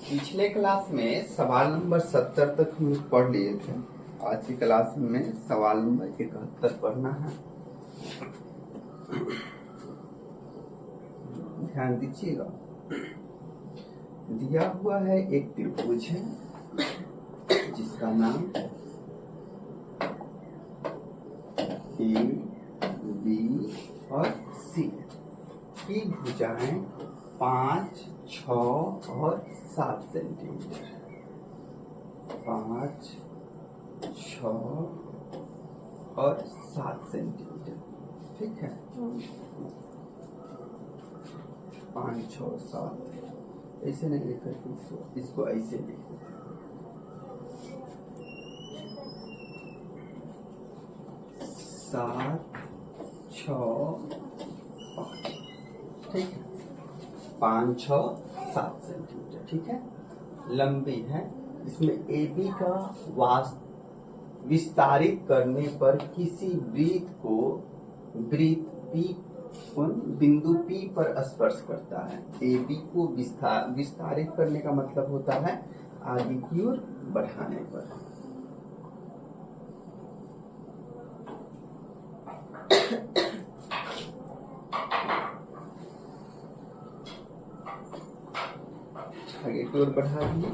पिछले क्लास में सवाल नंबर 70 तक हम पढ़ लिए थे। आज की क्लास में सवाल नंबर 71 पढ़ना है। ध्यान दीजिएगा। दिया हुआ है एक त्रिभुज है जिसका नाम ए, बी और सी की भुजाएं 5, 6 और 7 सेंटीमीटर। 5, 6 और 7 सेंटीमीटर। ठीक है। 5, 6, 7 ऐसे नहीं लिख करके इसको ऐसे लिख। 7, 6, 5। ठीक है। 5, 6, 7 सेंटीमीटर। ठीक है। लंबी है। इसमें ए बी का विस्तारित करने पर किसी वृत्त को वृत्त पी बिंदु पी पर स्पर्श करता है। ए बी को विस्तारित करने का मतलब होता है आगे की ओर बढ़ाने पर। आगे की ओर बढ़ा दिए।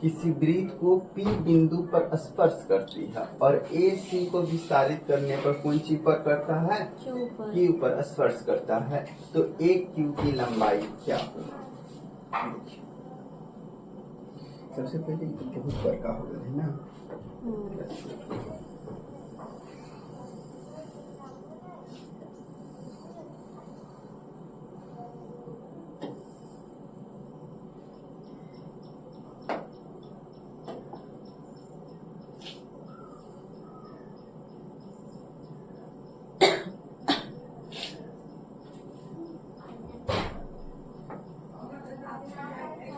किसी वृत्त को P बिंदु पर स्पर्श करती है और ए सी को विस्तारित करने पर कौन सी पर करता है? Q पर स्पर्श करता है। तो एक Q की लंबाई क्या होगी? सबसे पहले बहुत बड़का हो गया है ना।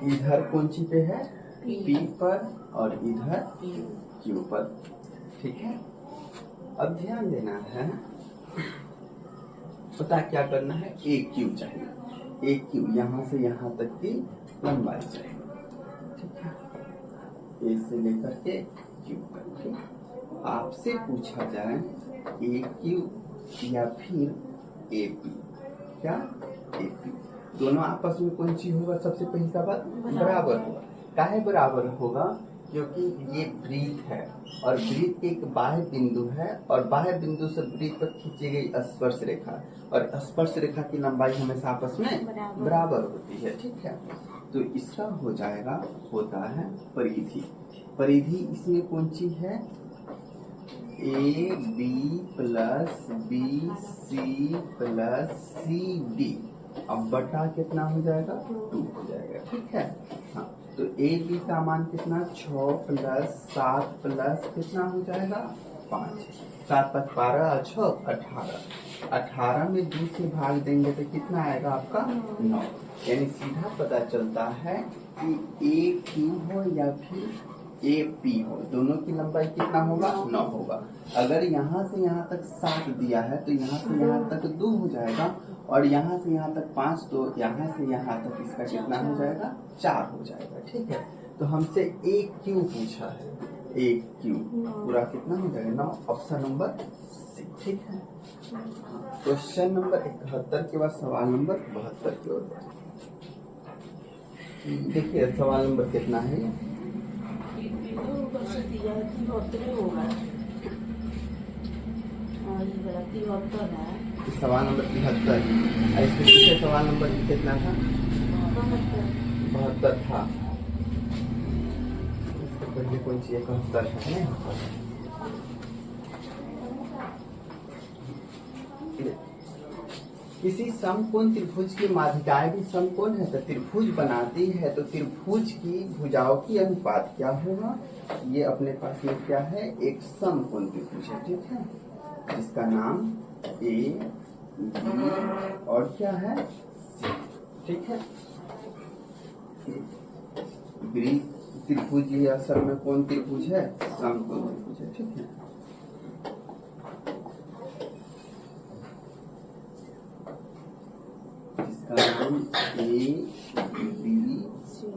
इधर कौन सी पे है? P पर और इधर Q पर। ठीक है। अब ध्यान देना है। पता क्या करना है? एक Q चाहिए। एक Q यहाँ से यहाँ तक की लंबाई चाहिए। ठीक है। ए से लेकर के Q तक। ठीक। आपसे पूछा जाए एक Q या फिर AP। क्या? AP। दोनों आपस में कौन सी होगा? सबसे पहली का बात बराबर होगा। काहे बराबर होगा? क्योंकि ये वृत्त है और वृत्त एक बाह्य बिंदु है और बाह्य बिंदु से वृत्त पर खींची गई स्पर्श रेखा और स्पर्श रेखा की लंबाई हमेशा आपस में बराबर होती है। ठीक है। तो इसका हो जाएगा होता है परिधि। परिधि इसमें कौन सी है? A B plus B C plus C D. अब बटा कितना हो जाएगा? 2 हो जाएगा। ठीक है। हाँ। तो ए बी का मान कितना? 6 प्लस 7 प्लस कितना हो जाएगा? 5। 7, 5, 12 और 6 18। 18 में 2 से भाग देंगे तो कितना आएगा आपका? 9। यानी सीधा पता चलता है कि ए क्यू हो या फिर ए पी हो, दोनों की लंबाई कितना होगा? 9 होगा। अगर यहाँ से यहाँ तक 7 दिया है तो यहाँ से यहाँ तक 2 हो जाएगा और यहाँ से यहाँ तक 5, तो यहाँ से यहाँ तक इसका कितना हो जाएगा? 4 हो जाएगा। ठीक है। तो हमसे एक क्यू पूछा है। एक क्यू पूरा कितना हो जाएगा? 9। Option number C. ठीक है। क्वेश्चन नंबर 71 के बाद सवाल नंबर 72 की ओर। देखिए सवाल नंबर कितना है? सवाल नंबर 73 है। इसके पीछे सवाल नंबर कितना था? 72 था। इसके पहले कौन सी 71 है? किसी समकोण त्रिभुज की माध्यिकाएं भी समकोण है तो त्रिभुज बनाती है, तो त्रिभुज की भुजाओं की अनुपात क्या होगा? ये अपने पास में क्या है? एक समकोण त्रिभुज है। ठीक है। जिसका नाम ए बी और क्या है? सी। ठीक है। त्रिभुज ये असल में कौन त्रिभुज है? समकोण त्रिभुज है। ठीक है। जिसका नाम ए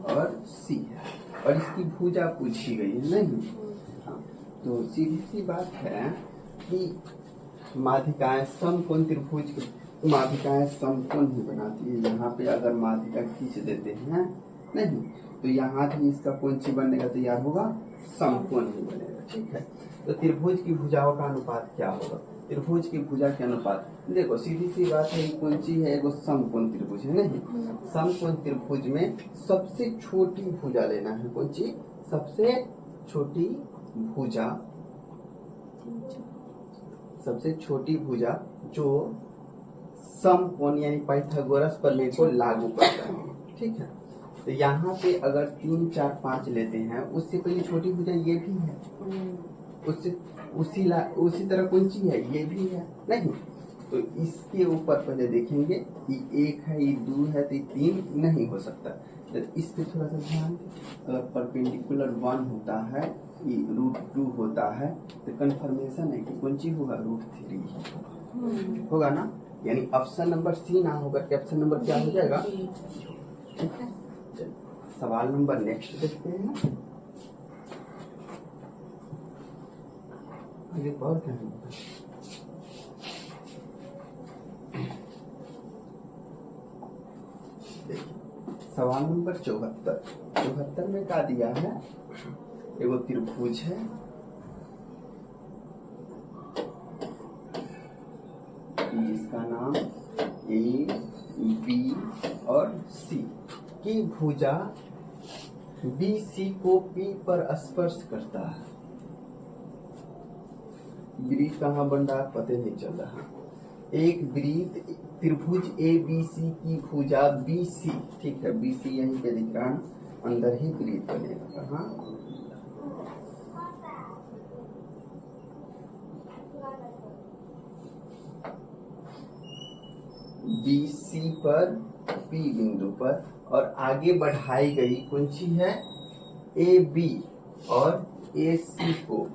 और सी है, और इसकी भुजा पूछी गई है नहीं। हाँ, तो सीधी सी बात है कि माध्यिकाएं समकोण त्रिभुज माध्यिकाएं समकोण ही बनाती है। यहाँ पे अगर माध्यिका खींच देते हैं नहीं तो यहाँ भी इसका कौन सी बनेगा, तैयार होगा, समकोण ही बनेगा। ठीक है, तो त्रिभुज की भुजाओं का अनुपात क्या होगा, त्रिभुज की भुजा के अनुपात, देखो सीधी सी बात है, कौन सी है, एगो समकोण त्रिभुज है नहीं। समकोण त्रिभुज में सबसे छोटी भुजा लेना है, कौन सी, सबसे छोटी भुजा, सबसे छोटी भुजा जो समकोण यानी पाइथागोरस प्रमेय को लागू करता है। ठीक है, तो यहाँ पे अगर 3, 4, 5 लेते हैं, उससे पहले छोटी भुजा ये भी है, उससे उसी तरह कौन सी है, ये भी है नहीं। तो इसके ऊपर पहले देखेंगे कि 1 है, ये 2 है, तो 3 नहीं हो सकता। तो इस पे थोड़ा सा ध्यान दें, अगर परपेंडिकुलर 1 होता है, ये √2 होता है, तो कन्फर्मेशन है कि कौन सी होगा, √3 होगा ना, यानी ऑप्शन नंबर सी ना होकर के ऑप्शन नंबर क्या हो जाएगा। ठीक है, सवाल नंबर नेक्स्ट देखते हैं। आगे और क्या होगा, सवाल नंबर 74 में क्या दिया है, एगो त्रिभुज है, जिसका नाम ए, बी और सी की भुजा बी सी को पी पर स्पर्श करता है। वृत्त कहाँ बन रहा है पता नहीं चल रहा। एक वृत्त त्रिभुज ए बी सी की भुजा बी सी, ठीक है, बी सी यहीं पे दिख रहा है, अंदर ही वृत्त बनेगा। कहाँ, बी सी पर पी बिंदु पर, और आगे बढ़ाई गई कौन सी है, ए बी और ए सी को,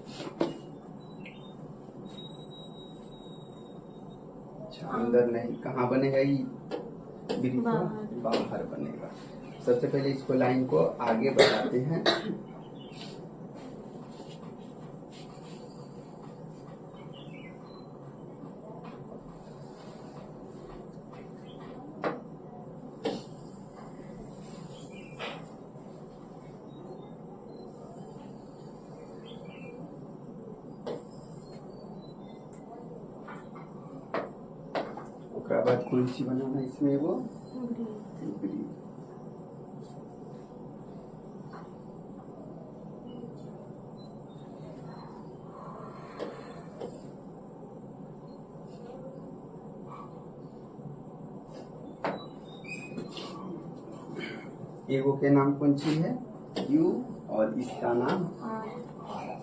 अंदर नहीं, कहाँ बनेगा, ये बाहर बनेगा। सबसे पहले इसको लाइन को आगे बढ़ाते हैं, उसके बाद कौन सी बनाना इसमें, वो एगो के नाम कौन सी है, Q, और इसका नाम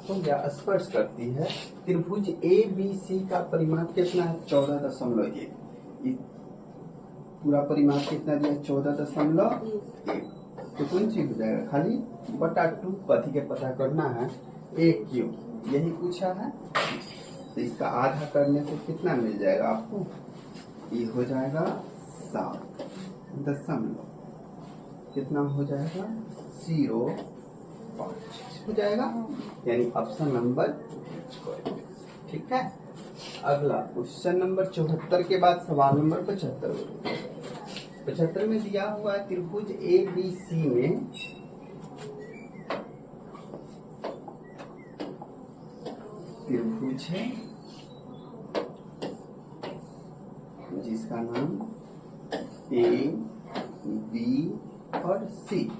तो क्या स्पर्श करती है। त्रिभुज ए बी सी का परिमाप कितना है, 14.1, पूरा परिमाप कितना दिया, 14.1, तो कौन सी हो जाएगा, खाली बटा 2, कथी के पता करना है, एक क्यू, यही पूछा है। तो इसका आधा करने से कितना मिल जाएगा आपको, ये हो जाएगा 7 कितना हो जाएगा, 0.5 हो जाएगा, यानी ऑप्शन नंबर। ठीक है, अगला क्वेश्चन नंबर 74 के बाद सवाल नंबर 75 में दिया हुआ है त्रिभुज ए बी सी में त्रिभुज है जिसका नाम ए बी और सी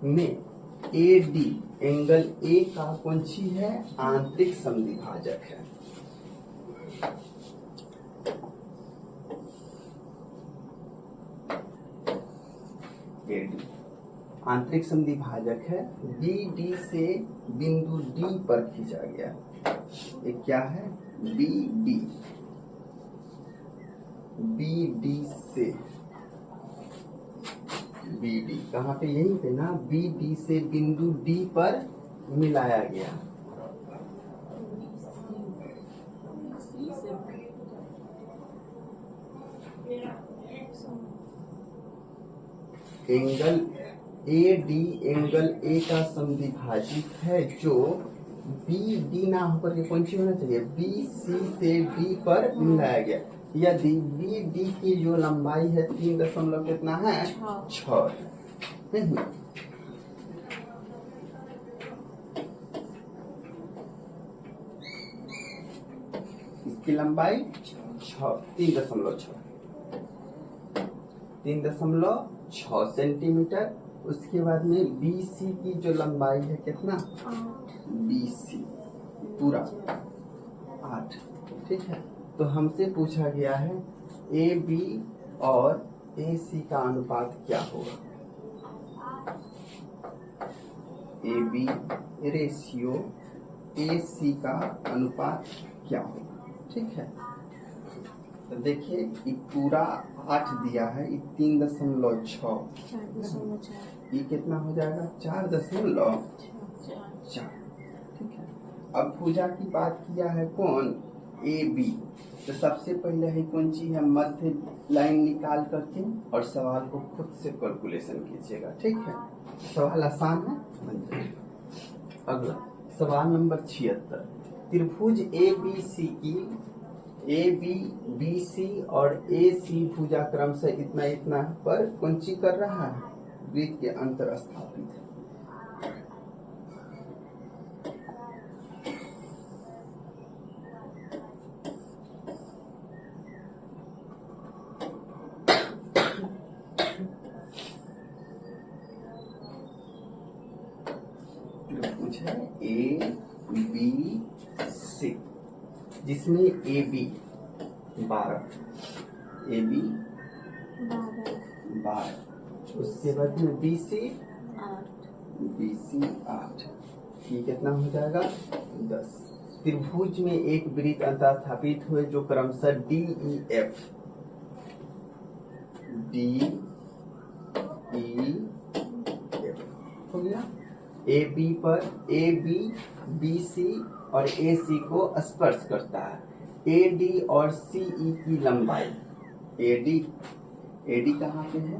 में ए डी एंगल ए का कौन सी है, आंतरिक समद्विभाजक है। ए डी आंतरिक समद्विभाजक है, बी डी से बिंदु डी पर खींचा गया। ये क्या है, बी डी से, बी डी कहाँ पे, यहीं पे ना, बी डी से बिंदु डी पर मिलाया गया। Angle A D angle A का समद्विभाजित है जो बी डी ना होकर के कौन सी होना चाहिए, बी सी से डी पर मिलाया गया। यदि बी डी की जो लंबाई है 3 दशमलव कितना है, 6 है। इसकी लंबाई 3.6 सेंटीमीटर। उसके बाद में बी सी की जो लंबाई है कितना, बी सी पूरा 8, ठीक है। तो हमसे पूछा गया है ए बी और ए सी का अनुपात क्या होगा, ए बी रेशियो ए सी का अनुपात क्या होगा, ठीक है। तो देखिए ये पूरा 8 दिया है, ये 3.6, ये कितना हो जाएगा 4.4, ठीक है। अब भुजा की बात किया है कौन, ए बी। तो सबसे पहले है कौन चीज है, मध्य लाइन निकाल करके और सवाल को खुद से कैलकुलेशन कीजिएगा, ठीक है। सवाल आसान है। अगला सवाल नंबर 76, त्रिभुज ए बी सी की ए बी बी सी और ए सी भुजा क्रम से इतना इतना पर कौन चीज कर रहा है, वृत्त के अंतर स्थापित है। त्रिभुज है ए बी सी जिसमें ए बी 12, ए बी 12, उसके बाद में बी सी 8, ये कितना हो जाएगा 10। त्रिभुज में एक वृत्त अंतर स्थापित हुए जो क्रमशः डी ई एफ हो गया। ए बी पर ए बी बी सी और ए सी को स्पर्श करता है। ए डी और सी ई की लंबाई, ए डी कहाँ पे है,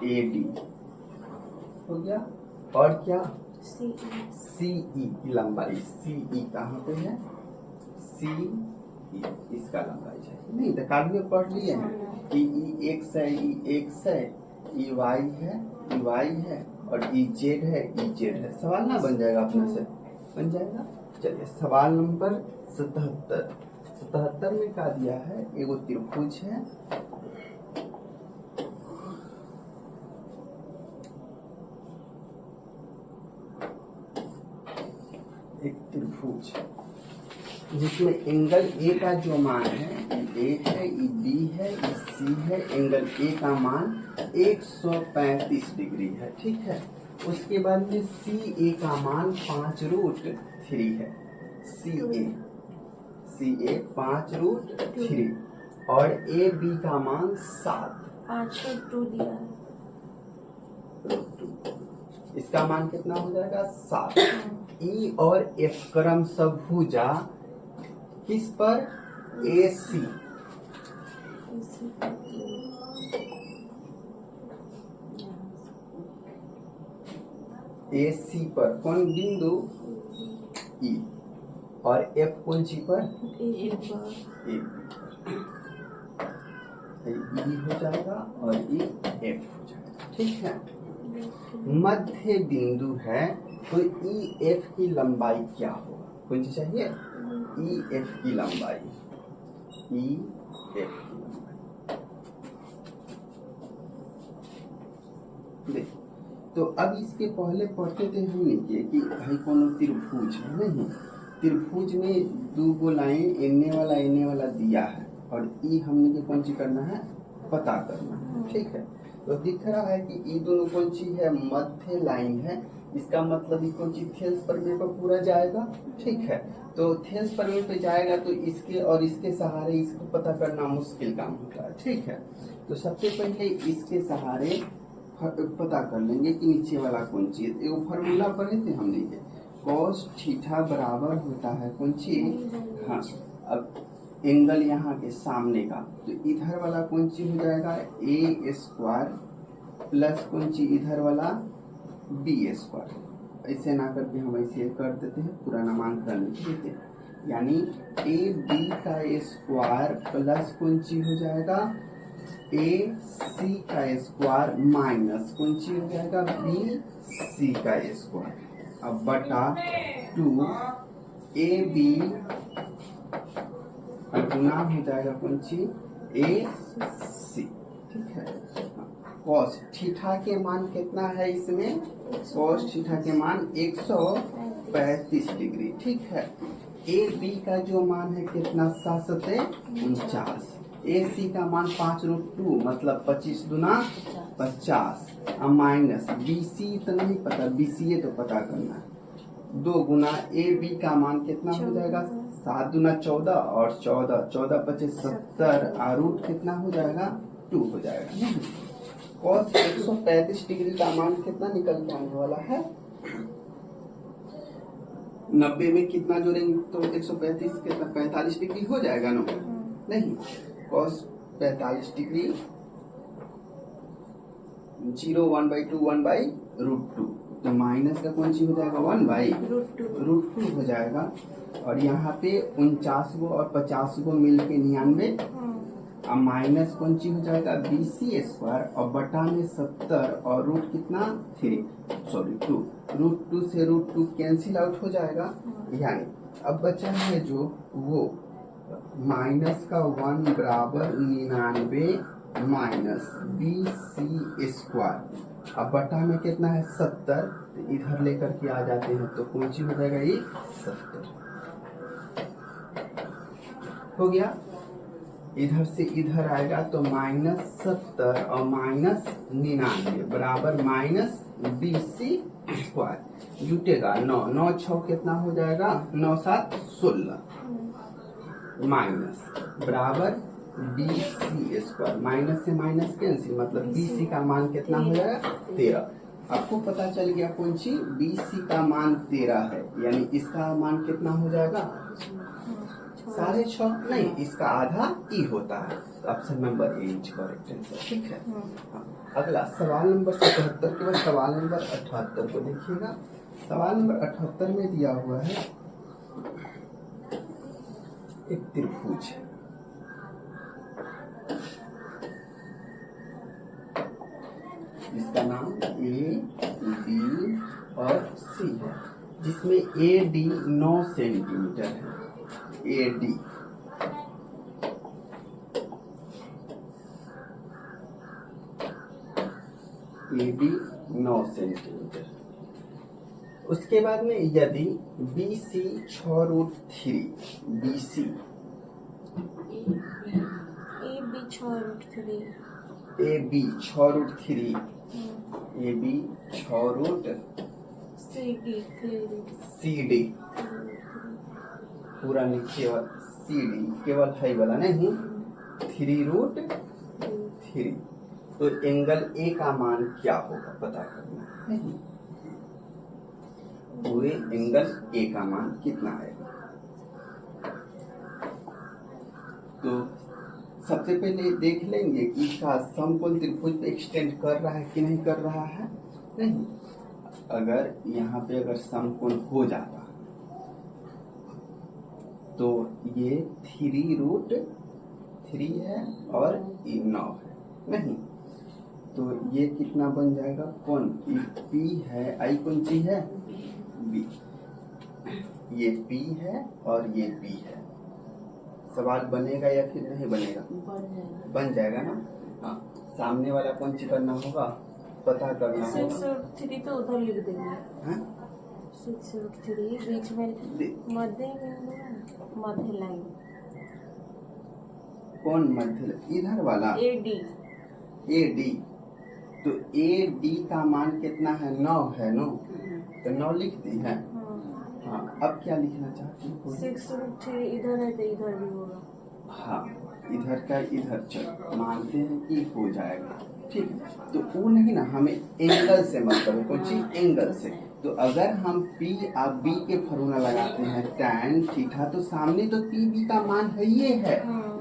ए डी हो गया, और क्या सी ई की लंबाई, सी ई कहाँ पे है, सी ई, इसका लंबाई है नहीं तो कार्ड में पढ़ लिए हैं कि ई एक्स है, ई एक्स है, ई वाई है, ई वाई है और ई जेड है, ई जेड है। सवाल ना बन जाएगा अपने से, बन जाएगा। चलिए सवाल नंबर 77 में क्या दिया है, एगो त्रिभुज है, एक त्रिभुज जिसमें एंगल ए का जो मान है, ए है, ई बी है, ई सी है, एंगल ए का मान 135 डिग्री है, ठीक है। उसके बाद में सी ए का मान 5√3 है, सी ए 5√3 और ए बी का मान 7 दिया है, इसका मान कितना हो जाएगा 7। ई और एफ क्रमशः भुजा किस पर, ए सी, ए सी पर कौन बिंदु ई और एफ कौन सी पर, ए हो जाएगा और ई एफ हो जाएगा, ठीक है। मध्य बिंदु है तो ई एफ की लंबाई क्या होगा, कौन सी चाहिए, ई एफ की लंबाई, ई एफ की लंबाई। देख तो अब इसके पहले पढ़ते थे हमने कि भाई कौन त्रिभुज है, नहीं त्रिभुज में 2 लाइन एने वाला दिया है और ई हमने के कौन सी करना है, पता करना है, ठीक है। तो दिख रहा है कि ये दोनों कौन सी है, मध्य लाइन है, इसका मतलब ये कौन सी थेल्स प्रमेय पर पूरा जाएगा, ठीक है। तो थेल्स प्रमेय पे जाएगा तो इसके और इसके सहारे इसको पता करना मुश्किल काम होता है, ठीक है। तो सबसे पहले इसके सहारे पता कर लेंगे कि नीचे वाला कौन सी है। एक फॉर्मूला पढ़े थे हमने के, cos थीटा बराबर होता है कौन सी, हाँ अब एंगल यहाँ के सामने का, तो इधर वाला कौन सी हो जाएगा, a² प्लस कौन सी इधर वाला बी स्क्वायर। ऐसे ना करके हम ऐसे कर देते हैं, पूरा नामांकन लिख देते हैं, यानी ए बी का स्क्वायर प्लस कौन चीज हो जाएगा ए सी का स्क्वायर माइनस कौन चीज हो जाएगा बी सी का स्क्वायर। अब बटा 2 ए बी गुना हो जाएगा कौन चीज ए सी। ठीक है, कॉस थीटा के मान कितना है इसमें, कॉस थीटा के मान 135 डिग्री। ठीक है, ए बी का जो मान है कितना 749, ए सी का मान 5√2 मतलब 25 दूना 50 माइनस बी सी तो नहीं पता, बी सी तो पता करना है। 2 गुना ए बी का मान कितना हो जाएगा 7 दूना 14 और 14 25 70 रूट कितना हो जाएगा 2 हो जाएगा। कॉस 135 डिग्री का मान कितना निकल के आने वाला है 90 में कितना जोड़ेंगे तो 135 कितना 45 डिग्री हो जाएगा ना, नहीं कॉस 45 डिग्री 0 1/2 1/√2 तो माइनस का कौन सी हो जाएगा 1/√2 हो जाएगा। और यहाँ पे 49 गो और 50 गो मिल के 99 अब माइनस कौन सी हो जाएगा बी सी स्क्वायर और बटा में 70 और रूट कितना 2 √2 से √2 कैंसिल आउट हो जाएगा। यानी अब बचा है जो वो माइनस का 1 बराबर 99 माइनस बी सी स्क्वायर अब बटा में कितना है 70 तो इधर लेकर के आ जाते हैं तो कौन सी हो जाएगा ये 70 हो गया। इधर से इधर आएगा तो -70 और -99 बराबर माइनस बी सी स्क्वायर जुटेगा 9 6 कितना हो जाएगा 9 7 16 माइनस बराबर बी सी स्क्वायर माइनस से माइनस कैंसिल मतलब बी सी का मान कितना हो जाएगा 13। आपको पता चल गया कौन सी बी सी का मान 13 है, यानी इसका मान कितना हो जाएगा 6.5 नहीं इसका आधा ई होता है। Option number A is correct answer. ठीक है, अगला सवाल नंबर 77 के बाद सवाल नंबर 78 को देखिएगा। सवाल नंबर 78 में दिया हुआ है एक त्रिभुज जिसका नाम ए बी और सी है, जिसमें ए डी 9 सेंटीमीटर है। A D A D 9 centimetre. उसके बाद में यदि B C 6√3 B C A B 6√3 A B 6 C D पूरा नीचे सी डी केवल हाई वाला नहीं 3√3 तो एंगल ए का मान क्या होगा पता करना है। पूरे एंगल ए का मान कितना आएगा तो सबसे पहले देख लेंगे कि इसका समकोण त्रिभुज पे एक्सटेंड कर रहा है कि नहीं कर रहा है। नहीं, अगर यहाँ पे अगर समकोण हो जाता तो ये 3√3 है और ये 9 है, नहीं तो ये कितना बन जाएगा कौन पी है आई कौन सी है बी, ये पी है और ये बी है। सवाल बनेगा या फिर नहीं बनेगा बन जाएगा ना। हाँ, सामने वाला कौन सी करना होगा पता करना होगा 6√3 तो उधर लिख देंगे। 6√3 बीच में मध्य लाइन कौन मध्य इधर वाला ए डी तो ए डी का मान कितना है 9 है नो तो 9 लिखती है। हाँ, अब क्या लिखना चाहती हूँ 6√3 इधर है तो इधर भी होगा। हाँ, इधर का इधर चल मानते हैं कि हो जाएगा। ठीक है, तो वो नहीं ना हमें एंगल से मतलब है कौन सी एंगल से। तो अगर हम पी और बी के फॉर्मूला लगाते हैं tan थीटा तो सामने तो पी बी का मान है ये है।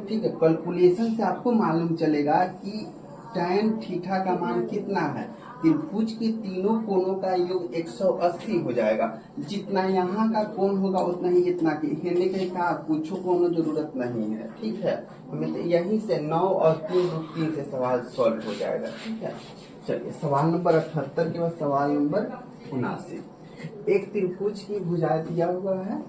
ठीक है, कैलकुलेशन से आपको मालूम चलेगा कि tan थीटा का मान कितना है। त्रिभुज के तीनों कोणों का योग 180 हो जाएगा। जितना यहाँ का कोण होगा उतना ही इतना की हिरने के का कुछ कोनो जरूरत नहीं है। ठीक है, हमें तो यहीं से 9 और 3 से सवाल सॉल्व हो जाएगा। ठीक है, चलिए सवाल नंबर 78 के बाद सवाल नंबर 79। एक त्रिभुज की भुजाएं दिया हुआ है,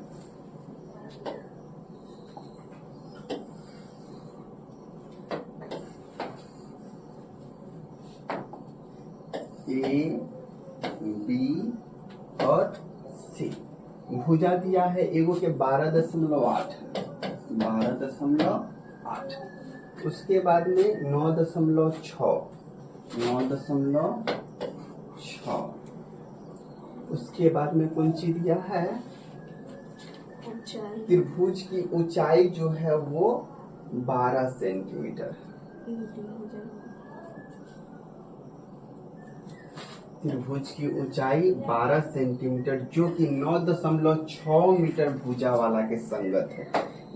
ए बी और सी। भुजा दिया है एगो के 12.8, 12.8। उसके बाद में 9.6, 9.6। उसके बाद में कौन सी दिया है? ऊंचाई। त्रिभुज की ऊंचाई जो है वो 12 सेंटीमीटर। त्रिभुज की ऊंचाई 12 सेंटीमीटर जो कि 9.6 मीटर भुजा वाला के संगत है।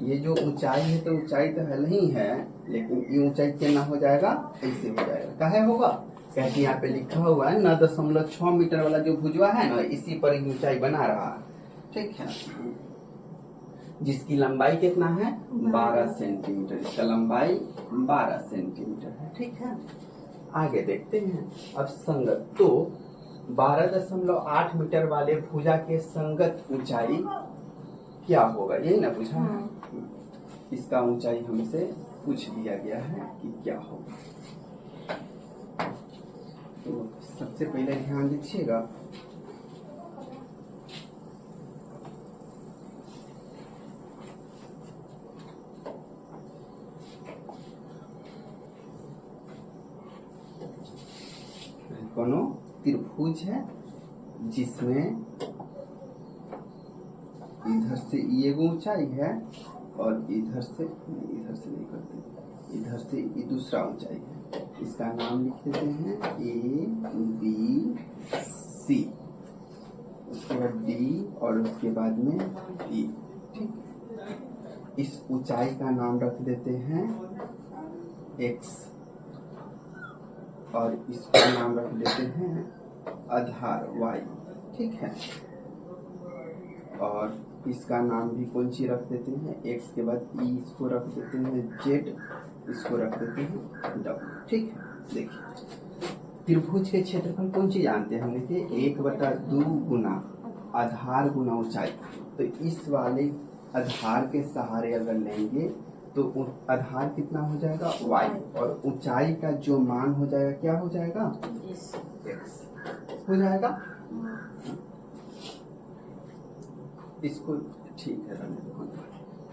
ये जो ऊंचाई है तो ऊंचाई तो है नहीं है, लेकिन ये ऊंचाई कितना हो जाएगा? ऐसे हो जाएगा। काहे होगा? कहते यहाँ पे लिखा हुआ है 9.6 मीटर वाला जो भुजवा है ना, इसी पर ही ऊंचाई बना रहा है। ठीक है, जिसकी लंबाई कितना है? 12 सेंटीमीटर। इसका लंबाई 12 सेंटीमीटर है। ठीक है, आगे देखते हैं। अब संगत तो 12.8 मीटर वाले भुजा के संगत ऊंचाई क्या होगा, यही ना पूछा है। इसका ऊंचाई हमसे पूछ लिया गया है कि क्या होगा। तो सबसे पहले ध्यान दीजिएगा, कोनो त्रिभुज है जिसमें इधर से ये ऊंचाई है और इधर से नहीं करते, इधर से ये दूसरा ऊंचाई है। इसका नाम लिख देते हैं ए बी सी, उसके बाद डी और उसके बाद में ई। ठीक, इस ऊंचाई का नाम रख देते हैं एक्स और इसका नाम रख देते हैं आधार y। ठीक है, और इसका नाम भी कौन सी रख देते हैं? x के बाद e, इसको रख देते हैं z, इसको रख देते हैं w। ठीक है, देखिए त्रिभुज के क्षेत्रफल कौन सी जानते हैं हम? देखिए 1/2 गुना आधार गुना ऊंचाई। तो इस वाले आधार के सहारे अगर लेंगे तो आधार कितना हो जाएगा? y, और ऊंचाई का जो मान हो जाएगा क्या हो जाएगा? x हो जाएगा। इसको ठीक है,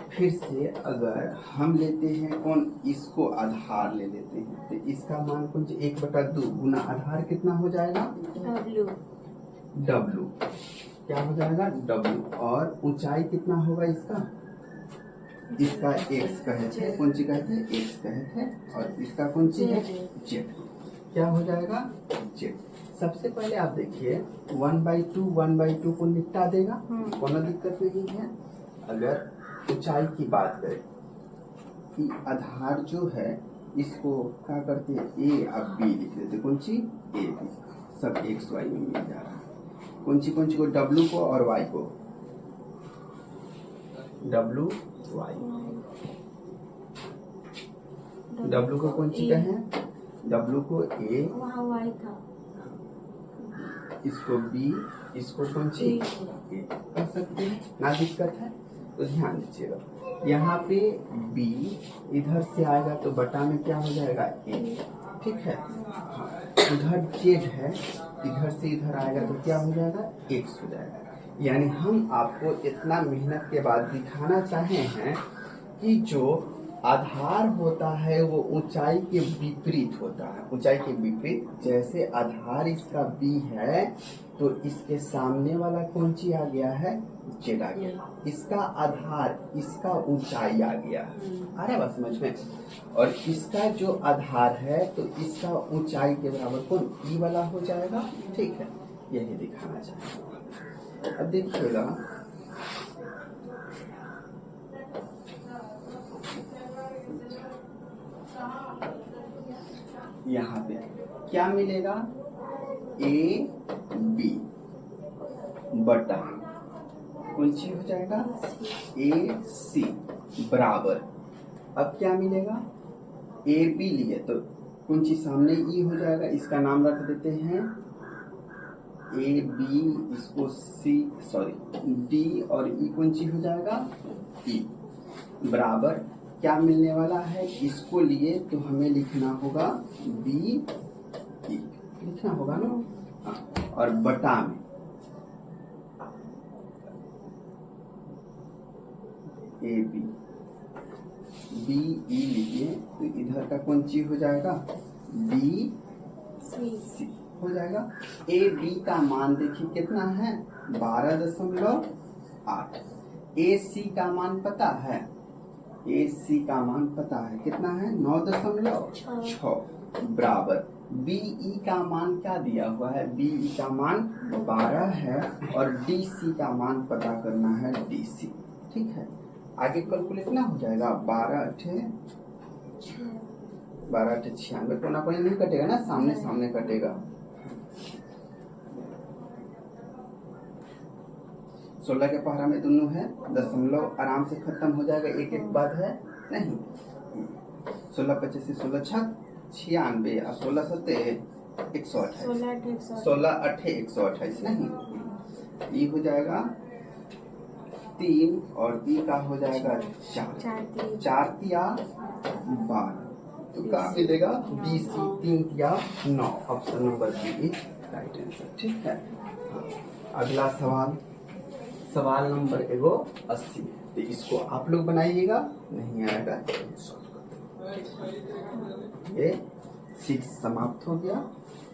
फिर से अगर हम लेते हैं कौन, इसको आधार ले लेते हैं तो इसका मान कौन सी? 1/2 गुना आधार कितना हो जाएगा? w। क्या हो जाएगा? w। और ऊंचाई कितना होगा इसका? इसका x कहे थे, कौन सी कहे थे? x कहे थे, और इसका कौन सी है? z। क्या हो जाएगा? z। सबसे पहले आप देखिए 1/2 को निपटा देगा, कोई दिक्कत नहीं है। अगर ऊंचाई की बात करें कि आधार जो है इसको क्या करते हैं? a और b लिख देते, कौन सी? a b, सब x y में मिल जा रहा है। कौन सी को? w को और y को, w y। W को कौन सी कहें? W को A, वहाँ y था, इसको B, इसको कौन सी? A कर सकते हैं, ना दिक्कत है। तो ध्यान दीजिएगा, यहाँ पे B इधर से आएगा तो बटा में क्या हो जाएगा? A। ठीक है, हाँ, उधर Z है, इधर से इधर आएगा तो क्या हो जाएगा? X हो जाएगा। यानी हम आपको इतना मेहनत के बाद दिखाना चाहे हैं कि जो आधार होता है वो ऊंचाई के विपरीत होता है। ऊंचाई के विपरीत, जैसे आधार इसका b है तो इसके सामने वाला कौन सी आ गया है? z आ गया। इसका आधार, इसका ऊंचाई आ गया। आ रहा है बात समझ में? और इसका जो आधार है तो इसका ऊंचाई के बराबर कौन? ई वाला हो जाएगा। ठीक है, यही दिखाना चाहेंगे। अब देखिएगा, यहाँ पे क्या मिलेगा? ए बी बटा कुंची हो जाएगा ए सी बराबर, अब क्या मिलेगा, ए बी लिए तो कुंची सामने ई हो जाएगा, इसका नाम रख देते हैं ए बी, इसको सी सॉरी डी और ई कुंची हो जाएगा ई बराबर क्या मिलने वाला है, इसको लिए तो हमें लिखना होगा बी ई लिखना होगा ना, हाँ, और बटा में ए बी बी ई लिखिए तो इधर का कुंची हो जाएगा बी सी हो जाएगा। ए बी का मान देखिए कितना है 12.8, ए सी का मान पता है, ए सी का मान पता है कितना है 9.6 बराबर बीई का मान क्या दिया हुआ है, बीई का मान 12 है और डीसी का मान पता करना है डीसी, ठीक है। आगे कैलकुलेट ना हो जाएगा 12 अठे 96, कोना कोई नहीं कटेगा ना, सामने सामने कटेगा। 16 के पहरा में दोनों है, दशमलव आराम से खत्म हो जाएगा, एक एक बाद है नहीं। 16 25 से 16 छक 96 और 16 सत्ते 128, 16 अठे 128 नहीं, ये हो जाएगा 3 और ई का हो जाएगा 4 तिया 12, तो क्या मिलेगा बीसी 3 तिया 9, option number B is right answer, ठीक है। अगला सवाल नंबर 80, तो इसको आप लोग बनाइएगा, नहीं आएगा ये 6 समाप्त हो गया,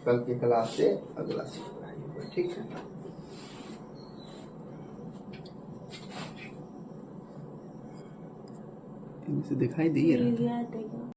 कल के क्लास से अगला 6 बनाइएगा, ठीक है। इनसे दिखाई दी रहा है।